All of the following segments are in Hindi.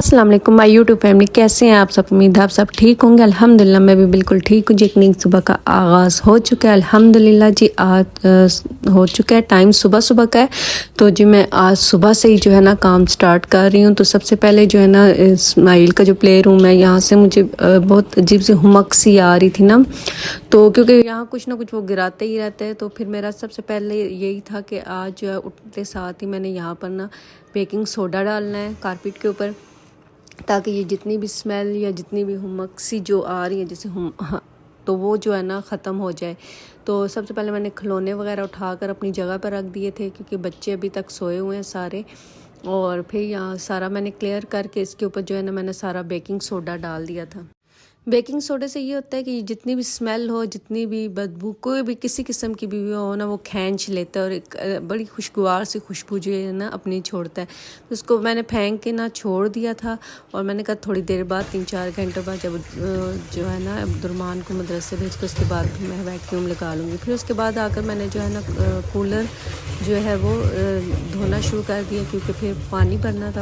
अस्सलाम वालेकुम माय यूट्यूब फैमिली, कैसे हैं आप सब। उम्मीद है आप सब ठीक होंगे। अल्हम्दुलिल्लाह मैं भी बिल्कुल ठीक हूँ जी। एक नई सुबह का आगाज़ हो चुका है अल्हम्दुलिल्लाह जी। आज हो चुका है टाइम सुबह सुबह का है, तो जी मैं आज सुबह से ही जो है ना काम स्टार्ट कर रही हूँ। तो सबसे पहले जो है ना इस्माइल का जो प्ले रूम है, यहाँ से मुझे बहुत अजीब सी हुमक सी आ रही थी ना, तो क्योंकि यहाँ कुछ ना कुछ वो गिराते ही रहते हैं। तो फिर मेरा सबसे पहले यही था कि आज जो है उठते साथ ही मैंने यहाँ पर ना बेकिंग सोडा डालना है कारपेट के ऊपर, ताकि ये जितनी भी स्मेल या जितनी भी हुमक सी जो आ रही है जैसे तो वो जो है ना ख़त्म हो जाए। तो सबसे पहले मैंने खिलौने वगैरह उठाकर अपनी जगह पर रख दिए थे, क्योंकि बच्चे अभी तक सोए हुए हैं सारे। और फिर यहाँ सारा मैंने क्लियर करके इसके ऊपर जो है ना मैंने सारा बेकिंग सोडा डाल दिया था। बेकिंग सोडे से ये होता है कि जितनी भी स्मेल हो, जितनी भी बदबू, कोई भी किसी किस्म की भी हो ना, वो खींच लेता है और एक बड़ी खुशगवार सी खुशबू जो है ना अपनी छोड़ता है। तो उसको मैंने फेंक के ना छोड़ दिया था, और मैंने कहा थोड़ी देर बाद 3-4 घंटे बाद जब जो है ना अब्दुर्रहमान को मदरसे भेज कर उसके बाद मैं वैक्यूम लगा लूँगी। फिर उसके बाद आकर मैंने जो है ना कूलर जो है वो धोना शुरू कर दिया, क्योंकि फिर पानी भरना था।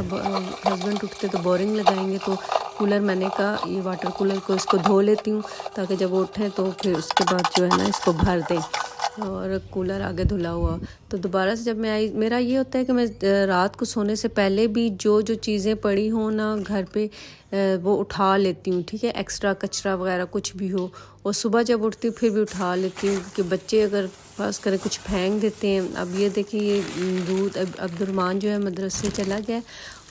हस्बैंड उठते तो बोरिंग लगाएंगे, तो कूलर मैंने कहा ये वाटर कूलर को इसको धो लेती हूँ, ताकि जब वो उठें तो फिर उसके बाद जो है ना इसको भर दें। और कूलर आगे धुला हुआ, तो दोबारा से जब मैं आई, मेरा ये होता है कि मैं रात को सोने से पहले भी जो जो चीज़ें पड़ी हों ना घर पे वो उठा लेती हूँ, ठीक है। एक्स्ट्रा कचरा वगैरह कुछ भी हो, और सुबह जब उठती हूँ फिर भी उठा लेती हूँ, क्योंकि बच्चे अगर पास करें कुछ फेंक देते हैं। अब ये देखिए ये दूध अब्दुर्रहमान जो है मदरसे चला गया,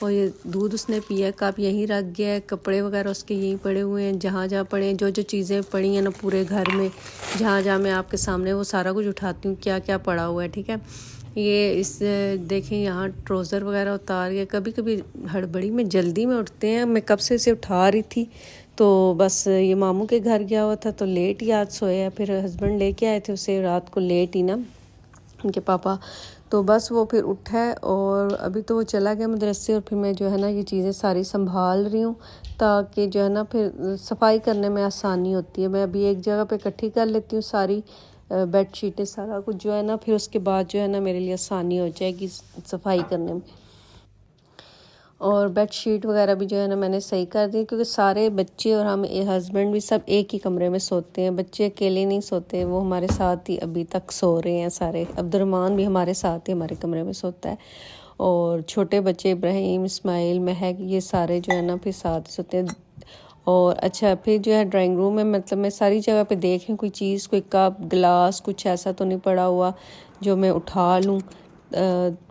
और ये दूध उसने पिया, कप यहीं रख गया है, कपड़े वगैरह उसके यहीं पड़े हुए हैं। जहाँ जहाँ पड़े हैं, जो जो चीज़ें पड़ी हैं ना पूरे घर में, जहाँ जहाँ मैं आपके सामने वो सारा कुछ उठाती हूँ, क्या क्या पड़ा हुआ है, ठीक है। ये इस देखें यहाँ ट्राउज़र वगैरह उतार के, कभी कभी हड़बड़ी में जल्दी में उठते हैं। मैं कब से इसे उठा रही थी, तो बस ये मामू के घर गया हुआ था तो लेट ही आज सोया। फिर हस्बैंड लेके आए थे उसे रात को लेट ही ना, उनके पापा। तो बस वो फिर उठा है और अभी तो वो चला गया मदरसे, और फिर मैं जो है ना ये चीज़ें सारी संभाल रही हूँ, ताकि जो है ना फिर सफाई करने में आसानी होती है। मैं अभी एक जगह पे इकट्ठी कर लेती हूँ सारी बेड शीटें, सारा कुछ जो है ना, फिर उसके बाद जो है ना मेरे लिए आसानी हो जाएगी सफाई करने में। और बेड शीट वगैरह भी जो है ना मैंने सही कर दी, क्योंकि सारे बच्चे और हम हस्बैंड भी सब एक ही कमरे में सोते हैं। बच्चे अकेले नहीं सोते, वो हमारे साथ ही अभी तक सो रहे हैं सारे। अब्दुर्रहमान भी हमारे साथ ही हमारे कमरे में सोता है, और छोटे बच्चे इब्राहिम, इस्माइल, महक, ये सारे जो है ना फिर साथ ही सोते हैं। और अच्छा फिर जो है ड्राइंग रूम में, मतलब मैं सारी जगह पे देखें कोई चीज़, कोई कप गिलास कुछ ऐसा तो नहीं पड़ा हुआ जो मैं उठा लूँ।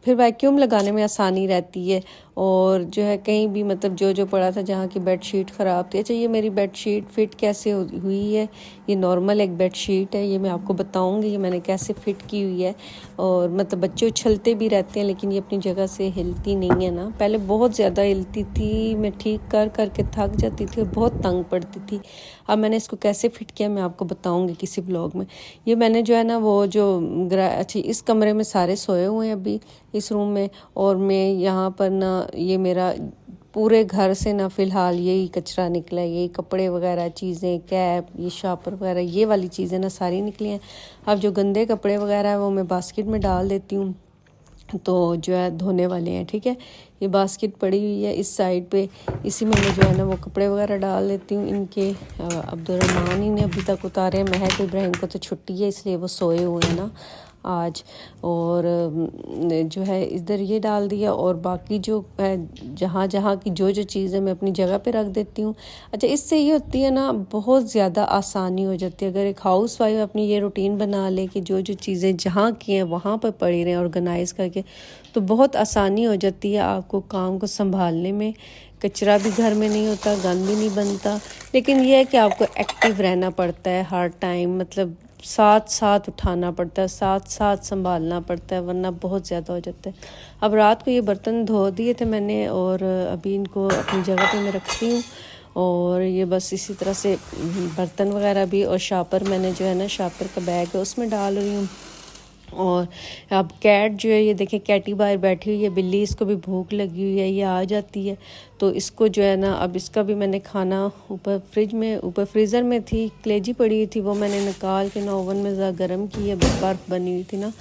फिर वैक्यूम लगाने में आसानी रहती है। और जो है कहीं भी मतलब जो जो पड़ा था, जहाँ की बेड शीट ख़राब थी। अच्छा ये मेरी बेड शीट फिट कैसे हुई है, ये नॉर्मल एक बेड शीट है, ये मैं आपको बताऊंगी ये मैंने कैसे फ़िट की हुई है। और मतलब बच्चे उछलते भी रहते हैं, लेकिन ये अपनी जगह से हिलती नहीं है ना। पहले बहुत ज़्यादा हिलती थी, मैं ठीक कर करके थक जाती थी और बहुत तंग पड़ती थी। अब मैंने इसको कैसे फ़िट किया मैं आपको बताऊँगी किसी ब्लॉग में। ये मैंने जो है ना वो जो अच्छा इस कमरे में सारे सोए हुए हैं अभी इस रूम में, और मैं यहाँ पर ना ये मेरा पूरे घर से ना फ़िलहाल यही कचरा निकला है, यही कपड़े वगैरह चीज़ें, कैप, ये शापर वगैरह, ये वाली चीज़ें ना सारी निकली हैं। अब जो गंदे कपड़े वगैरह है वो मैं बास्केट में डाल देती हूँ, तो जो है धोने वाले हैं, ठीक है। ये बास्केट पड़ी हुई है इस साइड पे, इसी में मैं जो है ना वो कपड़े वगैरह डाल देती हूँ इनके। अब्दुर्रहमान ही ने अभी तक उतारे, महक इब्राहिम को तो छुट्टी है इसलिए वो सोए हुए हैं ना आज। और जो है इधर ये डाल दिया, और बाकी जो है जहाँ जहाँ की जो जो चीज़ें मैं अपनी जगह पे रख देती हूँ। अच्छा इससे ये होती है ना बहुत ज़्यादा आसानी हो जाती है, अगर एक हाउस वाइफ अपनी ये रूटीन बना ले कि जो जो चीज़ें जहाँ की हैं वहाँ पर पड़ी रहें ऑर्गेनाइज़ करके, तो बहुत आसानी हो जाती है आपको काम को संभालने में। कचरा भी घर में नहीं होता, गंद भी नहीं बनता। लेकिन यह है कि आपको एक्टिव रहना पड़ता है हर टाइम, मतलब साथ साथ उठाना पड़ता है, साथ साथ संभालना पड़ता है, वरना बहुत ज़्यादा हो जाता है। अब रात को ये बर्तन धो दिए थे मैंने, और अभी इनको अपनी जगह पे मैं रखती हूँ। और ये बस इसी तरह से बर्तन वगैरह भी, और शापर मैंने जो है ना शापर का बैग है उसमें डाल रही हूँ। और अब कैट जो है ये देखिए कैटी बाहर बैठी हुई है, बिल्ली, इसको भी भूख लगी हुई है, ये आ जाती है तो इसको जो है ना अब इसका भी मैंने खाना ऊपर फ्रीज़र में थी, कलेजी पड़ी हुई थी, वो मैंने निकाल के ना ओवन में ज़रा गर्म की है, बर्फ़ बनी हुई थी ना,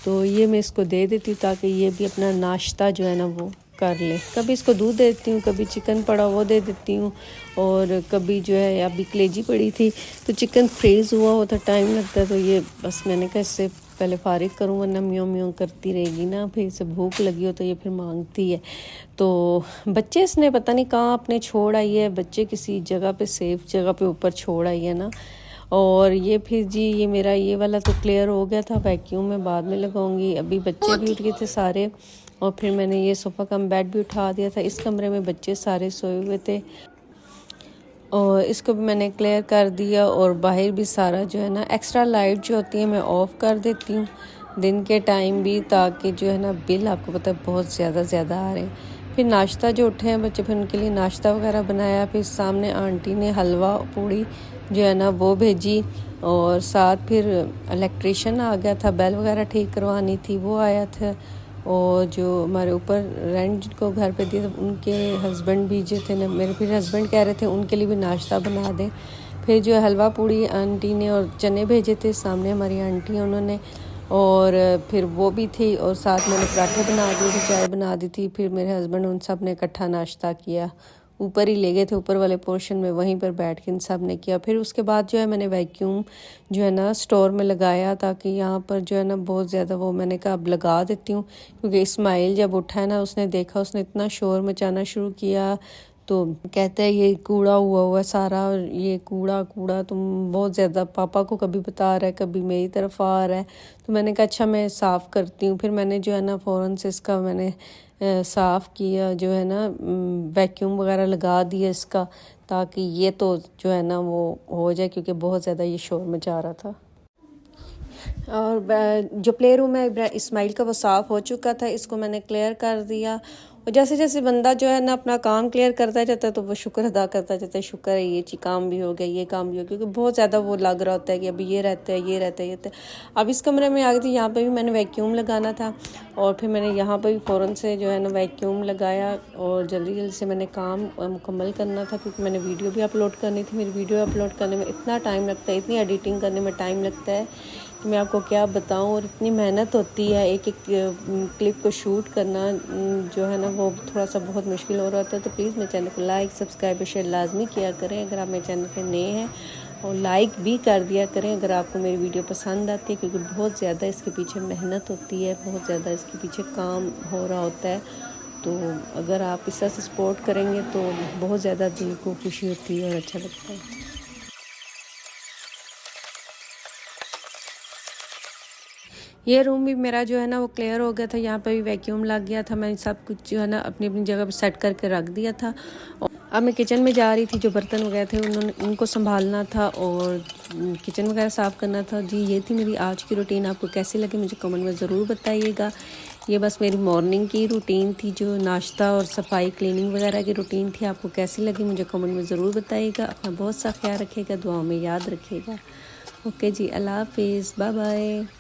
तो ये मैं इसको दे देती हूँ ताकि ये भी अपना नाश्ता जो है ना वो कर ले। कभी इसको दूध देती हूँ, कभी चिकन पड़ा वो दे देती हूँ, और कभी जो है अभी कलेजी पड़ी थी तो चिकन फ्रीज़ हुआ होता, टाइम लगता है, तो ये बस मैंने कहा इससे पहले फारिग करूँ वरना म्यों म्यों करती रहेगी ना, फिर इसे भूख लगी हो तो ये फिर मांगती है। तो बच्चे इसने पता नहीं कहाँ अपने छोड़ आई है, बच्चे किसी जगह पे सेफ जगह पे ऊपर छोड़ आई है ना। और ये फिर जी ये मेरा ये वाला तो क्लियर हो गया था, वैक्यूम में बाद में लगाऊंगी। अभी बच्चे भी उठ गए थे सारे, और फिर मैंने ये सोफ़ा कम बेड भी उठा दिया था। इस कमरे में बच्चे सारे सोए हुए थे और इसको भी मैंने क्लियर कर दिया, और बाहर भी सारा जो है ना एक्स्ट्रा लाइट जो होती है मैं ऑफ़ कर देती हूँ दिन के टाइम भी, ताकि जो है ना बिल आपको पता है बहुत ज़्यादा आ रहे हैं। फिर नाश्ता जो उठे हैं बच्चे, फिर उनके लिए नाश्ता वगैरह बनाया, फिर सामने आंटी ने हलवा पूड़ी जो है ना वो भेजी, और साथ फिर इलेक्ट्रिशियन आ गया था, बेल वगैरह ठीक करवानी थी, वो आया था। और जो हमारे ऊपर रेंट जिनको घर पे दिए थे उनके हस्बैंड भी जो थे ना, मेरे फिर हस्बैंड कह रहे थे उनके लिए भी नाश्ता बना दें। फिर जो हलवा पूड़ी आंटी ने और चने भेजे थे, सामने हमारी आंटी हैं उन्होंने, और फिर वो भी थी, और साथ मैंने पराठे बना दिए थे, चाय बना दी थी। फिर मेरे हस्बैंड उन सब ने इकट्ठा नाश्ता किया, ऊपर ही ले गए थे ऊपर वाले पोर्शन में, वहीं पर बैठ के इन सब ने किया। फिर उसके बाद जो है मैंने वैक्यूम जो है ना स्टोर में लगाया, ताकि यहाँ पर जो है ना बहुत ज़्यादा वो मैंने कहा अब लगा देती हूँ, क्योंकि इस्माइल जब उठा है ना उसने देखा, उसने इतना शोर मचाना शुरू किया, तो कहता है ये कूड़ा हुआ सारा, ये कूड़ा तुम बहुत ज़्यादा पापा को कभी बता रहा है, कभी मेरी तरफ आ रहा है। तो मैंने कहा अच्छा मैं साफ़ करती हूँ। फिर मैंने जो है ना फ़ौरन से इसका मैंने साफ़ किया, जो है ना वैक्यूम वगैरह लगा दिया इसका, ताकि ये तो जो है ना वो हो जाए, क्योंकि बहुत ज़्यादा ये शोर मचा रहा था। और जो प्ले रूम है इस्माइल का वो साफ़ हो चुका था, इसको मैंने क्लियर कर दिया। और जैसे जैसे बंदा जो है ना अपना काम क्लियर करता जाता है तो वो शुक्र अदा करता जाता है, शुक्र है ये काम भी हो गया, ये काम भी हो गया, क्योंकि बहुत ज़्यादा वो लग रहा होता है कि अभी ये रहता है, ये रहता है, ये रहता है। अब इस कमरे में आ गई थी, यहाँ पे भी मैंने वैक्यूम लगाना था, और फिर मैंने यहाँ पर भी फ़ौरन से जो है ना वैक्यूम लगाया, और जल्दी से मैंने काम मुकम्मल करना था, क्योंकि मैंने वीडियो भी अपलोड करनी थी। मेरी वीडियो अपलोड करने में इतना टाइम लगता है, इतनी एडिटिंग करने में टाइम लगता है कि मैं आपको क्या बताऊं, और इतनी मेहनत होती है एक एक क्लिप को शूट करना, जो है ना वो थोड़ा सा बहुत मुश्किल हो रहा होता है। तो प्लीज़ मेरे चैनल को लाइक सब्सक्राइब और शेयर लाजमी किया करें अगर आप मेरे चैनल पे नए हैं, और लाइक भी कर दिया करें अगर आपको मेरी वीडियो पसंद आती है, क्योंकि बहुत ज़्यादा इसके पीछे मेहनत होती है, बहुत ज़्यादा इसके पीछे काम हो रहा होता है। तो अगर आप इस तरह से सपोर्ट करेंगे तो बहुत ज़्यादा दिल को खुशी होती है और अच्छा लगता है। ये रूम भी मेरा जो है ना वो क्लियर हो गया था, यहाँ पे भी वैक्यूम लग गया था, मैंने सब कुछ जो है ना अपनी अपनी जगह पर सेट करके रख दिया था। और अब मैं किचन में जा रही थी, जो बर्तन वगैरह थे उनको संभालना था और किचन वगैरह साफ़ करना था। जी ये थी मेरी आज की रूटीन, आपको कैसी लगी मुझे कमेंट में ज़रूर बताइएगा। ये बस मेरी मॉर्निंग की रूटीन थी, जो नाश्ता और सफाई क्लीनिंग वगैरह की रूटीन थी। आपको कैसी लगी मुझे कमेंट में ज़रूर बताइएगा। अपना बहुत सा ख्याल रखिएगा, दुआओं में याद रखिएगा। ओके जी, अल्लाह हाफिज़, बाय बाय।